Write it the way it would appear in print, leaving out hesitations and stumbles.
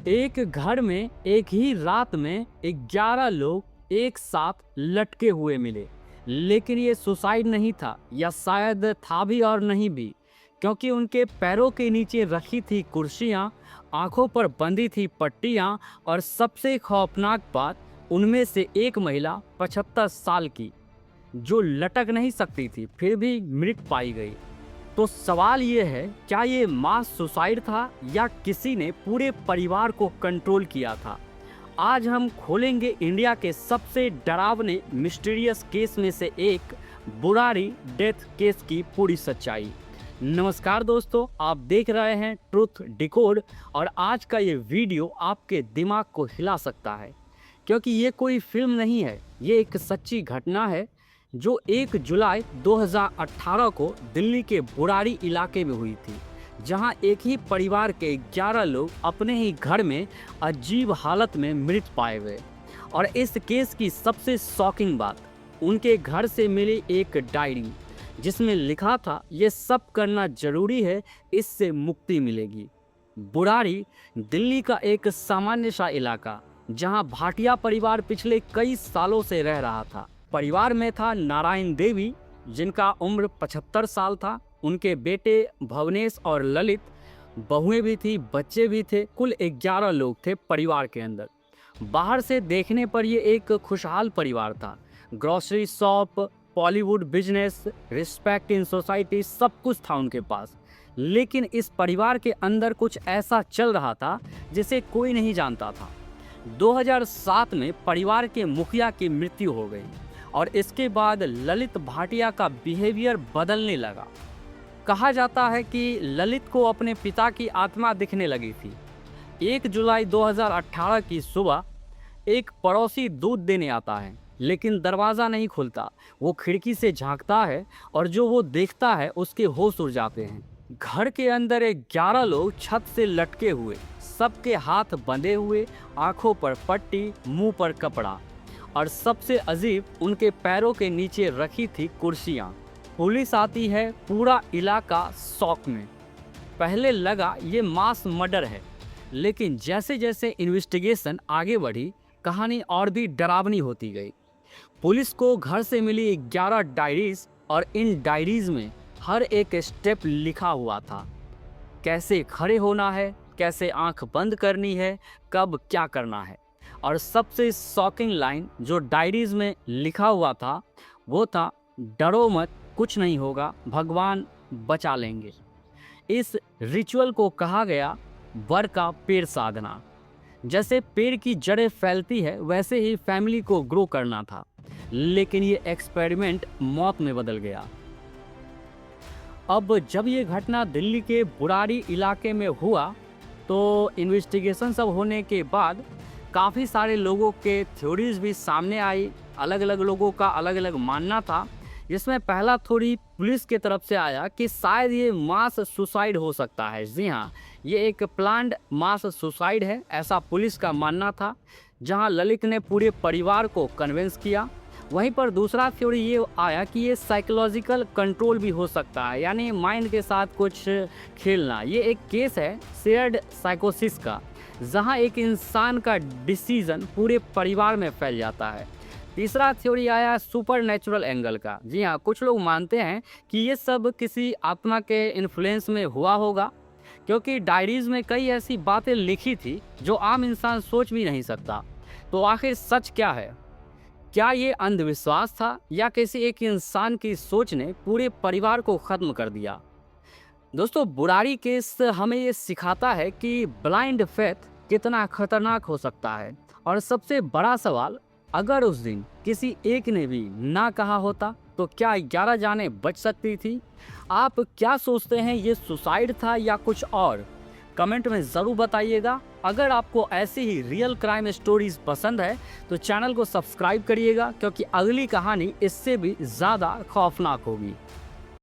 एक घर में एक ही रात में 11 लोग एक साथ लटके हुए मिले। लेकिन ये सुसाइड नहीं था, या शायद था भी और नहीं भी, क्योंकि उनके पैरों के नीचे रखी थी कुर्सियाँ, आंखों पर बंधी थी पट्टियाँ, और सबसे खौफनाक बात, उनमें से एक महिला 75 साल की, जो लटक नहीं सकती थी, फिर भी मृत पाई गई। तो सवाल ये है, क्या ये मास सुसाइड था या किसी ने पूरे परिवार को कंट्रोल किया था? आज हम खोलेंगे इंडिया के सबसे डरावने मिस्टीरियस केस में से एक, बुराड़ी डेथ केस की पूरी सच्चाई। नमस्कार दोस्तों, आप देख रहे हैं ट्रुथ डिकोड, और आज का ये वीडियो आपके दिमाग को हिला सकता है, क्योंकि ये कोई फिल्म नहीं है, ये एक सच्ची घटना है जो 1 जुलाई 2018 को दिल्ली के बुराड़ी इलाके में हुई थी, जहां एक ही परिवार के 11 लोग अपने ही घर में अजीब हालत में मृत पाए गए। और इस केस की सबसे शॉकिंग बात, उनके घर से मिली एक डायरी, जिसमें लिखा था, ये सब करना जरूरी है, इससे मुक्ति मिलेगी। बुराड़ी दिल्ली का एक सामान्य सा इलाका, जहां भाटिया परिवार पिछले कई सालों से रह रहा था। परिवार में था नारायण देवी, जिनका उम्र 75 साल था, उनके बेटे भवनेश और ललित, बहुएं भी थी, बच्चे भी थे। कुल 11 लोग थे परिवार के अंदर। बाहर से देखने पर ये एक खुशहाल परिवार था। Grocery shop, Bollywood business, respect in society, सब कुछ था उनके पास। लेकिन इस परिवार के अंदर कुछ ऐसा चल रहा था जिसे कोई नहीं जानता था। 2007 में परिवार के मुखिया की मृत्यु हो गई, और इसके बाद ललित भाटिया का बिहेवियर बदलने लगा। कहा जाता है कि ललित को अपने पिता की आत्मा दिखने लगी थी। 1 जुलाई 2018 की सुबह एक पड़ोसी दूध देने आता है, लेकिन दरवाज़ा नहीं खुलता। वो खिड़की से झांकता है, और जो वो देखता है उसके होश उड़ जाते हैं। घर के अंदर 11 लोग छत से लटके हुए, सबके हाथ बंधे हुए, आंखों पर पट्टी, मुंह पर कपड़ा, और सबसे अजीब, उनके पैरों के नीचे रखी थी कुर्सियाँ। पुलिस आती है, पूरा इलाका शॉक में। पहले लगा ये मास मर्डर है, लेकिन जैसे जैसे इन्वेस्टिगेशन आगे बढ़ी, कहानी और भी डरावनी होती गई। पुलिस को घर से मिली 11 डायरीज, और इन डायरीज में हर एक स्टेप लिखा हुआ था। कैसे खड़े होना है, कैसे आंख बंद करनी है, कब क्या करना है। और सबसे शॉकिंग लाइन जो डायरीज में लिखा हुआ था, वो था, डरो मत, कुछ नहीं होगा, भगवान बचा लेंगे। इस रिचुअल को कहा गया वर का पेड़ साधना। जैसे पेड़ की जड़ें फैलती है, वैसे ही फैमिली को ग्रो करना था। लेकिन ये एक्सपेरिमेंट मौत में बदल गया। अब जब ये घटना दिल्ली के बुराड़ी इलाके में हुआ, तो इन्वेस्टिगेशन सब होने के बाद काफ़ी सारे लोगों के थ्योरीज भी सामने आई। अलग अलग लोगों का अलग अलग मानना था, जिसमें पहला थ्योरी पुलिस के तरफ से आया कि शायद ये मास सुसाइड हो सकता है। जी हाँ, ये एक प्लान्ड मास सुसाइड है, ऐसा पुलिस का मानना था, जहां ललित ने पूरे परिवार को कन्विंस किया। वहीं पर दूसरा थ्योरी ये आया कि ये साइकोलॉजिकल कंट्रोल भी हो सकता है, यानी माइंड के साथ कुछ खेलना। ये एक केस है शेयर्ड साइकोसिस का, जहां एक इंसान का डिसीजन पूरे परिवार में फैल जाता है। तीसरा थ्योरी आया सुपर नेचुरल एंगल का। जी हाँ, कुछ लोग मानते हैं कि ये सब किसी आत्मा के इन्फ्लुएंस में हुआ होगा, क्योंकि डायरीज में कई ऐसी बातें लिखी थी जो आम इंसान सोच भी नहीं सकता। तो आखिर सच क्या है? क्या ये अंधविश्वास था, या किसी एक इंसान की सोच ने पूरे परिवार को ख़त्म कर दिया? दोस्तों, बुराड़ी केस हमें ये सिखाता है कि ब्लाइंड फेथ कितना खतरनाक हो सकता है। और सबसे बड़ा सवाल, अगर उस दिन किसी एक ने भी ना कहा होता, तो क्या 11 जानें बच सकती थी? आप क्या सोचते हैं, ये सुसाइड था या कुछ और? कमेंट में ज़रूर बताइएगा। अगर आपको ऐसी ही रियल क्राइम स्टोरीज पसंद है, तो चैनल को सब्सक्राइब करिएगा, क्योंकि अगली कहानी इससे भी ज़्यादा खौफनाक होगी।